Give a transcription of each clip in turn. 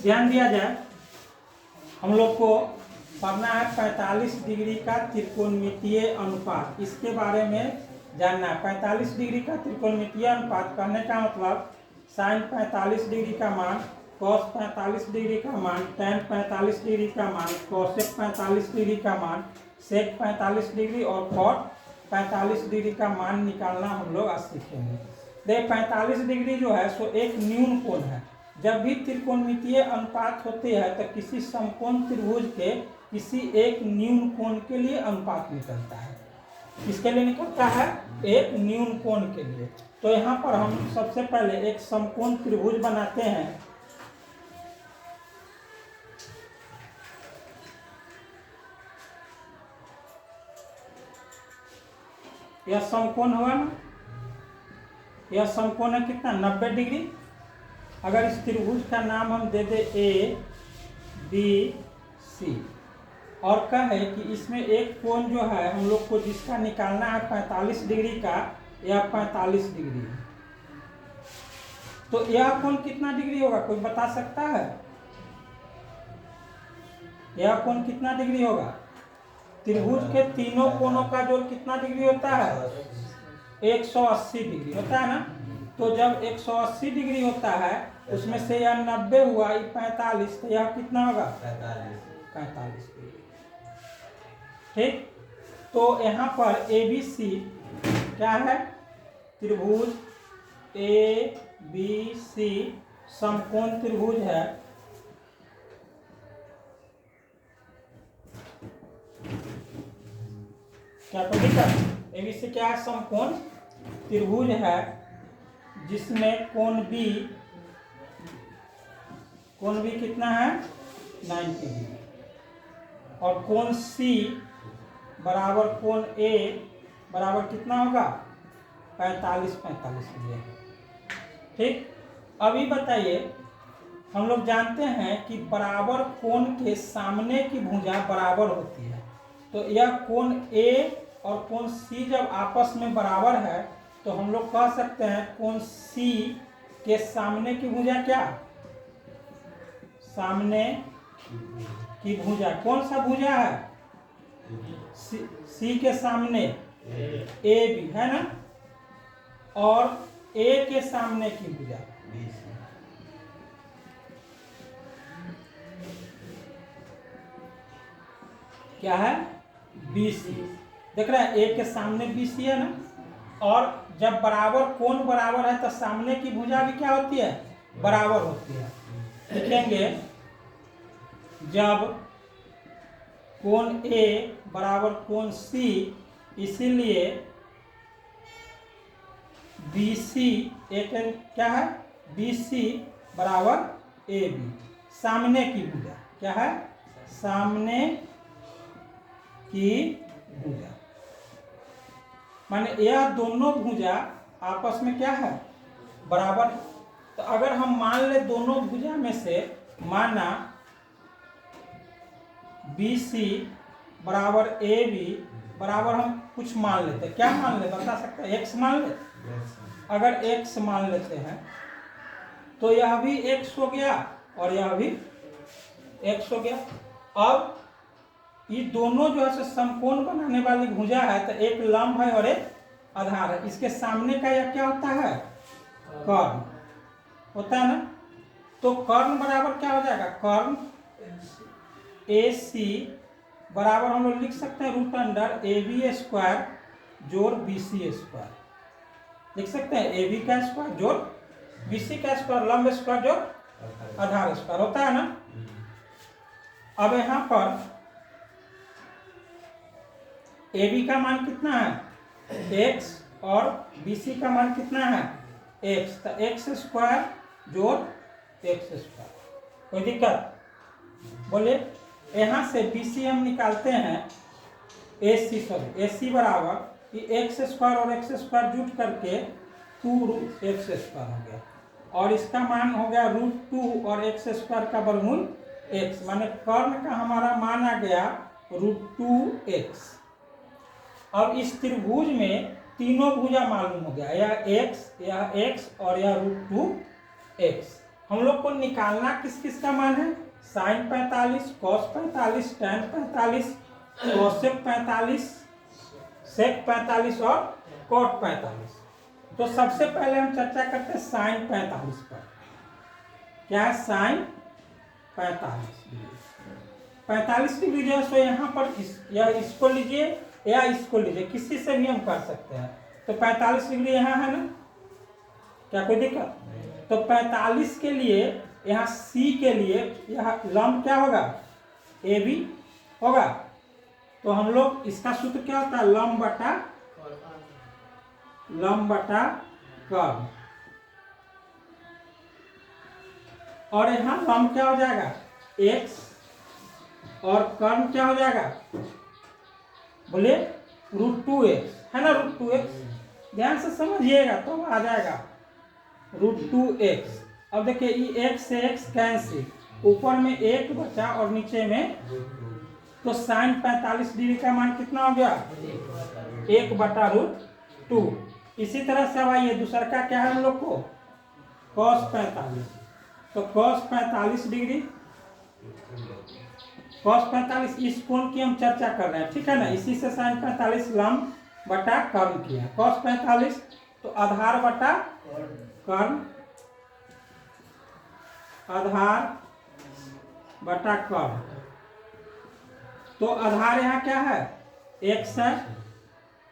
ध्यान दिया जाए, हम लोग को पढ़ना है 45 डिग्री का त्रिकोणमितीय अनुपात। इसके बारे में जानना है। 45 डिग्री का त्रिकोणमितीय अनुपात कहने का मतलब साइन 45 डिग्री का मान, कॉस 45 डिग्री का मान, टैन 45 डिग्री का मान, कोसेक 45 डिग्री का मान, सेक 45 डिग्री और कॉट 45 डिग्री का मान निकालना हम लोग आज सीखेंगे। देखिए 45 डिग्री जो है सो एक न्यून कोण है। जब भी त्रिकोणमितीय अनुपात होते हैं तो किसी समकोण त्रिभुज के किसी एक न्यून कोण के लिए अनुपात निकलता है। किसके लिए निकलता है? एक न्यून कोण के लिए। तो यहाँ पर हम सबसे पहले एक समकोण त्रिभुज बनाते हैं। यह समकोण हुआ ना, यह समकोण है कितना? 90 डिग्री। अगर इस त्रिभुज का नाम हम दे दे ए बी सी और कहे कि इसमें एक कोण जो है हम लोग को जिसका निकालना है 45 डिग्री का, यह 45 डिग्री है, तो यह कोण कितना डिग्री होगा? कोई बता सकता है? यह कोण कितना डिग्री होगा? त्रिभुज के तीनों कोणों का जोड़ कितना डिग्री होता है? 180 डिग्री होता है ना। तो जब 180 डिग्री होता है उसमें से यह 90 हुआ, ये 45, तो यह कितना होगा? 45 डिग्री। ठीक, तो यहाँ पर ए बी सी क्या है? त्रिभुज ए बी सी समकोण त्रिभुज है। क्या तो लिखा? ए बी सी क्या है? समकोण त्रिभुज है जिसमें कोण बी कितना है? 90 डिग्री और कोण सी बराबर कोण ए बराबर कितना होगा? 45 डिग्री। ठीक, अभी बताइए, हम लोग जानते हैं कि बराबर कोण के सामने की भुजा बराबर होती है। तो यह कोण ए और कोण सी जब आपस में बराबर है तो हम लोग कह सकते हैं कोण सी के सामने की भुजा क्या? सामने की भुजा कौन सा भुजा है? सी के सामने ए बी है ना, और ए के सामने की भुजा क्या है? B C. देख रहे हैं, ए के सामने बी सी है ना, और जब बराबर कोण बराबर है तो सामने की भुजा भी क्या होती है? बराबर होती है। लिखेंगे जब कोण ए बराबर कोण सी, इसीलिए बी सी एक क्या है? बी सी बराबर ए बी। सामने की भुजा क्या है? सामने की भुजा माने यह दोनों भुजा आपस में क्या है? बराबर। तो अगर हम मान ले दोनों भुजा में से माना बी सी बराबर ए बी बराबर, हम कुछ मान लेते हैं। क्या मान ले? बता सकते हैं? एक्स मान ले। अगर एक्स मान लेते हैं तो यह भी एक्स हो गया और यह भी एक्स हो गया। अब ये दोनों जो है समकोण बनाने वाली भुजा है, तो एक लंब है और एक आधार है। इसके सामने का यह क्या होता है? कर्ण होता है ना। तो कर्ण बराबर क्या हो जाएगा? कर्ण ए सी बराबर हम लोग लिख सकते हैं root under A B square जोड़ बी सी स्क्वायर। लिख सकते हैं ए बी का स्क्वायर जोड़ बी सी का स्क्वायर, लंब स्क्वायर जोड़ आधार स्क्वायर होता है ना। अब यहाँ पर ए बी का मान कितना है? x और बी सी का मान कितना है? x। तो एक्स स्क्वायर जोड़ एक्स स्क्वायर। कोई दिक्कत? बोले यहाँ से बी सी हम निकालते हैं ए सी बराबर ये एक्स स्क्वायर और एक्स स्क्वायर जुट करके 2 रूट एक्स स्क्वायर हो गया, और इसका मान हो गया √2 और एक्स स्क्वायर का वर्गमूल x, माने कर्ण का हमारा मान आ गया √2x। अब इस त्रिभुज में तीनों भुजा मालूम हो गया, यह x और यह √2x। हम लोग को निकालना किस किस का मान है, साइन 45, कॉस 45, टैन 45, कोसेक 45, सेक 45 और कॉट 45। तो सबसे पहले हम चर्चा करते हैं साइन 45 पर। क्या है साइन 45 डिग्री? 45 डिग्री जो है सो यहाँ पर या इसको लीजिए या इसको लीजिए, किसी से भी हम कर सकते हैं। तो 45 डिग्री यहाँ है ना, क्या कोई दिक्कत? तो 45 के लिए यहाँ सी के लिए यहाँ लंब क्या होगा, ए बी होगा। तो हम लोग इसका सूत्र क्या होता है, लंब बटा कर्व। और यहाँ लंब क्या हो जाएगा, x, और कर्व क्या हो जाएगा, बोले √2x है ना, √2x। ध्यान से समझिएगा तो आ जाएगा √2x। अब देखिए ये x से x कैंसिल, ऊपर में 1 बचा और नीचे में, तो साइन 45 डिग्री का मान कितना हो गया, 1/√2। इसी तरह से अब आइए दूसरा का क्या है हम लोग को, cos 45। तो cos 45 डिग्री, cos 45 इस कोण की हम चर्चा कर रहे हैं, ठीक है ना। इसी से साइन 45 लंब बटा कर्व किया। cos 45 तो आधार बटा कर्व, आधार बटा कर्व। तो आधार यहाँ क्या है, x है,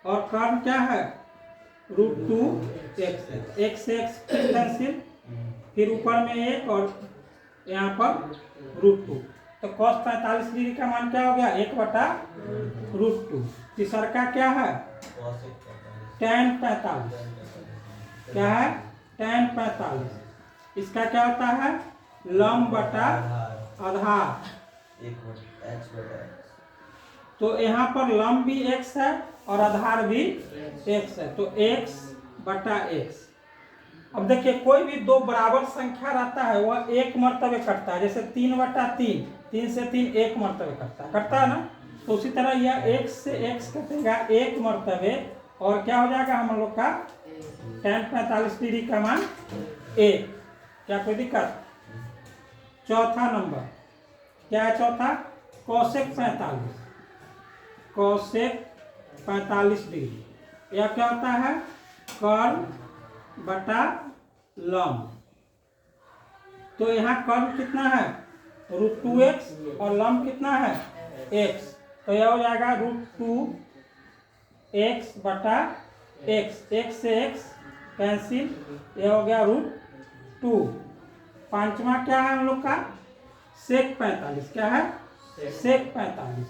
और कर्व क्या है, √2x है। x से x कैंसिल, फिर ऊपर में 1 और यहाँ पर √2। तो cos 45 डिग्री का मान क्या हो गया, 1/√2। तीसरा का क्या है, tan 45। क्या है, tan 45। इसका क्या होता है, लंब बटा आधार। तो यहाँ पर लंब भी x है और आधार भी x है, तो x/x। अब देखिए कोई भी दो बराबर संख्या रहता है वह एक मर्तबे करता है, जैसे 3/3, 3 से 3 एक मर्तबे करता है ना। तो उसी तरह यह x से x कटेगा एक मर्तबे, और क्या हो जाएगा हम लोग का tan 45 डिग्री का मान 1। क्या कोई दिक्कत? चौथा नंबर क्या है, चौथा कोसेक 45। कोसेक 45 डिग्री, यह क्या होता है, कर्व बटा लंब। तो यहाँ कर्व कितना है, √2x, और लंब कितना है, x। तो यह हो जाएगा √2x बटा x। x से x कैंसिल, यह हो गया √2। पांचवा क्या है हम लोग का, सेक 45। क्या है, सेक 45।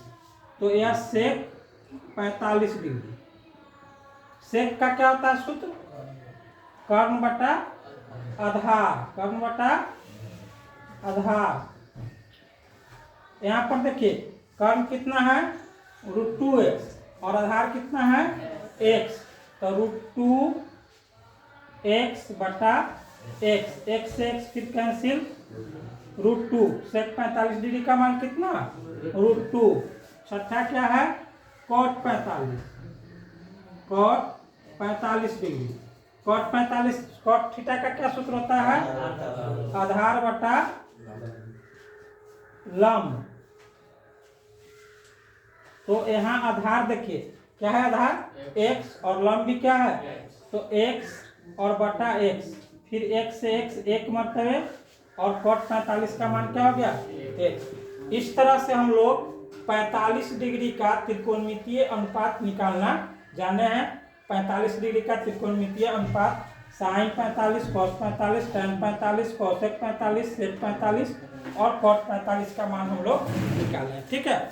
तो यह सेक 45 डिग्री। सेक का क्या होता है सूत्र, कर्व बटा आधार, कर्व बटा आधार। यहाँ पर देखिए कर्व कितना है, √2x, और आधार कितना है, x। तो √2x बटा x, x से x फिर कैंसिल, √2। सेक 45 डिग्री का मान कितना, √2। छठा क्या है, cot 45, cot 45 degree. cot 45, cot theta का क्या सूत्र होता है, आधार बटा लंब। तो यहाँ आधार देखिए क्या है, आधार x, और लंब भी क्या है, तो x और बटा x, फिर x से x एक मर्तबे, और cot 45 का मान क्या हो गया, x। इस तरह से हम लोग 45 डिग्री का त्रिकोणमितीय अनुपात निकालना जाने हैं। 45 डिग्री का त्रिकोणमितीय अनुपात साइन 45, कॉस 45, टैन 45, कोसेक 45, सेक 45 और कॉट 45 का मान हम लोग निकालें, ठीक है।